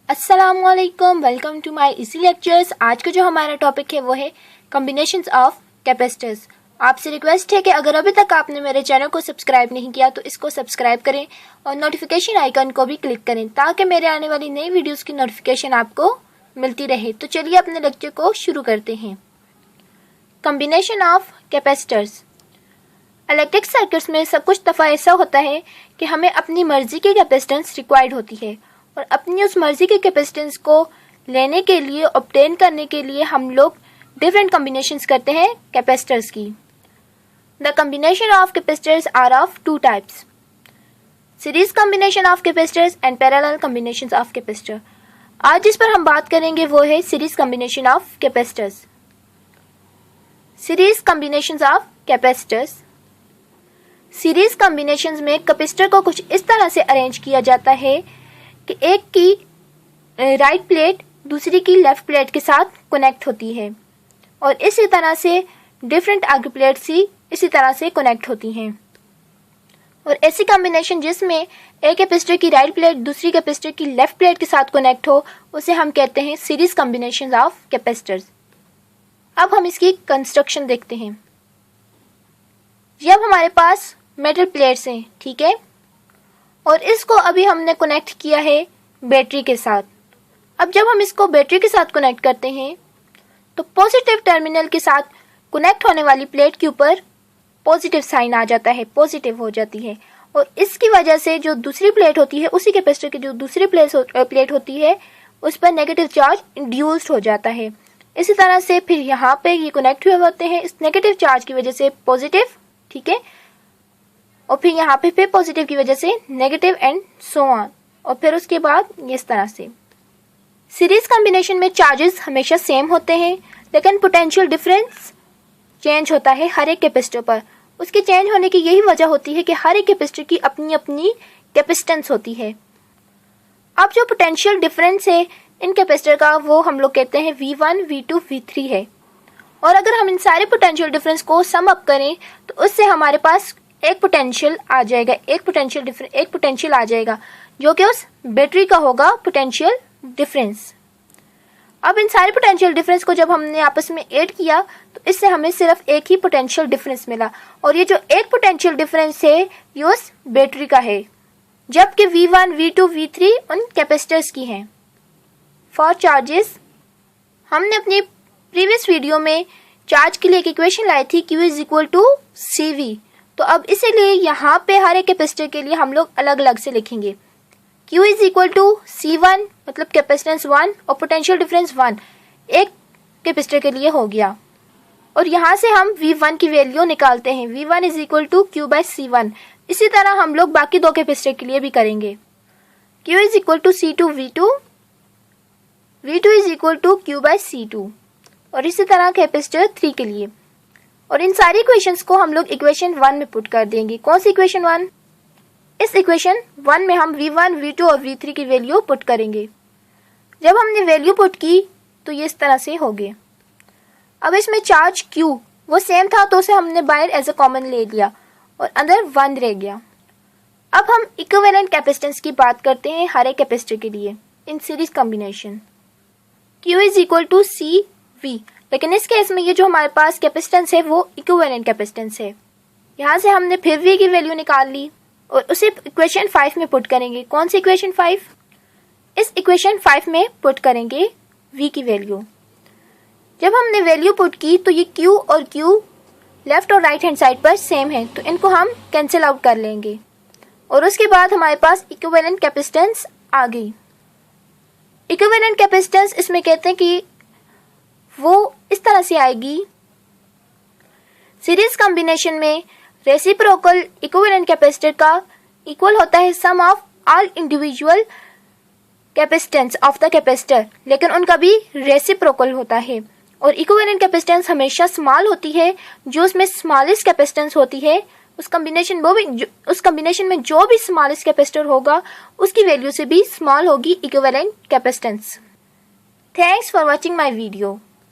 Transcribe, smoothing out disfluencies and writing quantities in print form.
अस्सलामुअलैकुम, welcome to my easy lectures. आज का जो हमारा टॉपिक है वो है कॉम्बिनेशंस ऑफ कैपेसिटर्स। आपसे रिक्वेस्ट है कि अगर अभी तक आपने मेरे चैनल को सब्सक्राइब नहीं किया तो इसको सब्सक्राइब करें और नोटिफिकेशन आइकन को भी क्लिक करें ताकि मेरे आने वाली नई वीडियोस की नोटिफिकेशन आपको मिलती रहे। तो चलिए अपने लेक्चर को शुरू करते हैं। Combination of capacitors. Electric circuits में सब कुछ दफ़ा ऐसा होता है कि हमें अपनी मर्जी की कैपेसिटेंस रिक्वायर्ड होती है और अपनी उस मर्जी की कैपेसिटेंस को लेने के लिए, ऑब्टेन करने के लिए हम लोग डिफरेंट कॉम्बिनेशंस करते हैं कैपेसिटर्स की। The combination of capacitors are of two types, series combination of capacitors and parallel combinations of capacitor. आज जिस पर हम बात करेंगे वो है series combination of capacitors. Series combinations of capacitors. Series combinations में कैपेसिटर को कुछ इस तरह से अरेंज किया जाता है कि एक की राइट प्लेट दूसरी की लेफ्ट प्लेट के साथ कनेक्ट होती है और इसी तरह से डिफरेंट आगे प्लेट्स ही इसी तरह से कनेक्ट होती हैं। और ऐसी कॉम्बिनेशन जिसमें एक कैपेसिटर की राइट प्लेट दूसरी कैपेसिटर की लेफ्ट प्लेट के साथ कनेक्ट हो उसे हम कहते हैं सीरीज कॉम्बिनेशंस ऑफ कैपेसिटर्स। अब हम इसकी कंस्ट्रक्शन देखते हैं। जब हमारे पास मेटल प्लेट्स हैं, ठीक है, और इसको अभी हमने कनेक्ट किया है बैटरी के साथ। अब जब हम इसको बैटरी के साथ कनेक्ट करते हैं तो पॉजिटिव टर्मिनल के साथ कनेक्ट होने वाली प्लेट के ऊपर पॉजिटिव साइन आ जाता है, पॉजिटिव हो जाती है और इसकी वजह से जो दूसरी प्लेट होती है, उसी कैपेसिटर की जो दूसरी प्लेट होती है उस पर नेगेटिव चार्ज इंड्यूस्ड हो जाता है। इसी तरह से फिर यहाँ पे ये कनेक्ट हुए होते हैं इस नेगेटिव चार्ज की वजह से पॉजिटिव, ठीक है, और फिर यहाँ पे फिर पॉजिटिव की वजह से नेगेटिव एंड सो ऑन, और फिर उसके बाद इस तरह से। सीरीज कॉम्बिनेशन में चार्जेस हमेशा सेम होते हैं लेकिन पोटेंशियल डिफरेंस चेंज होता है हर एक कैपेसिटर पर। उसके चेंज होने की यही वजह होती है कि हर एक कैपेसिटर की अपनी अपनी कैपेसिटेंस होती है। अब जो पोटेंशियल डिफरेंस है इन कैपेसिटर का वो हम लोग कहते हैं V1, V2, V3 है। और अगर हम इन सारे पोटेंशियल डिफरेंस को सम अप करें तो उससे हमारे पास एक पोटेंशियल आ जाएगा, एक पोटेंशियल आ जाएगा जो कि उस बैटरी का होगा पोटेंशियल डिफरेंस। अब इन सारे पोटेंशियल डिफरेंस को जब हमने आपस में ऐड किया तो इससे हमें सिर्फ एक ही पोटेंशियल डिफरेंस मिला और ये जो एक पोटेंशियल डिफरेंस है ये उस बैटरी का है, जबकि V1, V2, V3 उन कैपेसिटर्स की हैं। फॉर चार्जेस, हमने अपनी प्रीवियस वीडियो में चार्ज के लिए एक इक्वेशन लाई थी Q is equal to CV। तो अब इसीलिए यहाँ पे हर एक कैपेसिटर के लिए हम लोग अलग अलग से लिखेंगे। Q is equal to C1 मतलब कैपेसिटेंस 1 और पोटेंशियल डिफरेंस 1 एक कैपेसिटर के लिए हो गया। और यहाँ से हम V1 की वैल्यू निकालते हैं, V1 is equal to Q by C1। इसी तरह हम लोग बाकी दो कैपेसिटर के लिए भी करेंगे। Q is equal to C2 V2, V2 is equal to Q by C2 और इसी तरह कैपेसिटर 3 के लिए। और इन सारी इक्वेशंस को हम लोग इक्वेशन 1 में पुट कर देंगे। कौन सी इक्वेशन 1? इस इक्वेशन 1 में हम V1, V2 और V3 की वैल्यू पुट करेंगे। जब हमने वैल्यू पुट की तो ये इस तरह से हो गए। अब इसमें चार्ज Q वो सेम था तो उसे हमने बाहर एज अ कॉमन ले लिया और अंदर 1 रह गया। अब हम इक्विवेलेंट कैपेसिटेंस की बात करते हैं हर एक कैपेसिटर के लिए in series combination. Q is equal to CV, लेकिन इस केस में ये जो हमारे पास कैपेसिटेंस है वो इक्विवेलेंट कैपेसिटेंस है। यहाँ से हमने फिर V की वैल्यू निकाल ली और उसे इक्वेशन 5 में पुट करेंगे। कौन सी इक्वेशन 5? इस इक्वेशन 5 में पुट करेंगे V की वैल्यू। जब हमने वैल्यू पुट की तो ये Q और Q लेफ्ट और राइट हैंड साइड पर सेम है तो इनको हम कैंसिल आउट कर लेंगे और उसके बाद हमारे पास इक्विवेलेंट कैपेसिटेंस आ गई। इक्विवेलेंट कैपेसिटेंस इसमें कहते हैं कि वो इस तरह से आएगी। सीरीज कॉम्बिनेशन में रेसिप्रोकल इक्विवेलेंट कैपेसिटर का इक्वल होता है sum of all individual capacitance of the capacitor, लेकिन उनका भी रेसिप्रोकल होता है और इक्विवेलेंट कैपेसिटेंस हमेशा स्मॉल होती है। जो उसमें स्मॉलेस्ट कैपेसिटेंस होती है उस कॉम्बिनेशन में जो भी स्मॉलेस्ट कैपेसिटर होगा उसकी वैल्यू से भी स्मॉल होगी equivalent capacitance. Thanks for watching my video.